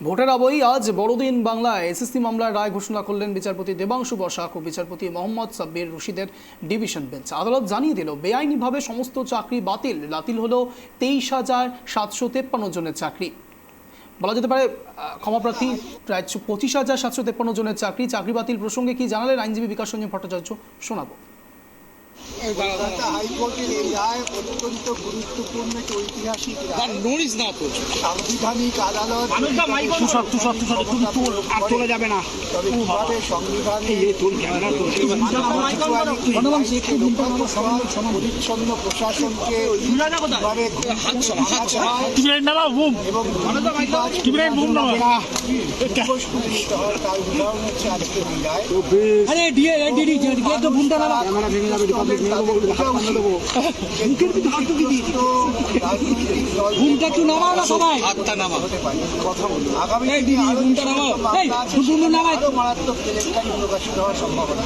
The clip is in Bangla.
ভোটের আবহেই আজ বড়দিন বাংলায় এসএসসি মামলার রায় ঘোষণা করলেন বিচারপতি দেবাংশু বসাক ও বিচারপতি মোহাম্মদ সাব্বির রশিদের ডিভিশন বেঞ্চ। আদালত জানিয়ে দিল, বেআইনিভাবে সমস্ত চাকরি বাতিল হলো 23,753 জনের চাকরি। বলা যেতে পারে ক্ষমাপ্রার্থী প্রায় 25,753 জনের চাকরি বাতিল প্রসঙ্গে কি জানালেন আইনজীবী বিকাশ রঞ্জন ভট্টাচার্য, শোনাবো। হাইকোর্টের এই রায় অত্যন্ত গুরুত্বপূর্ণ, ঐতিহাসিক সাংবিধানিক আদালত। তবে কিভাবে পরিচ্ছন্ন প্রশাসনকে তার উদাহরণ হচ্ছে আজকের এই রায়। আগামী মারাত্মক কেলেঙ্কারি প্রকাশিত হওয়ার সম্ভাবনা।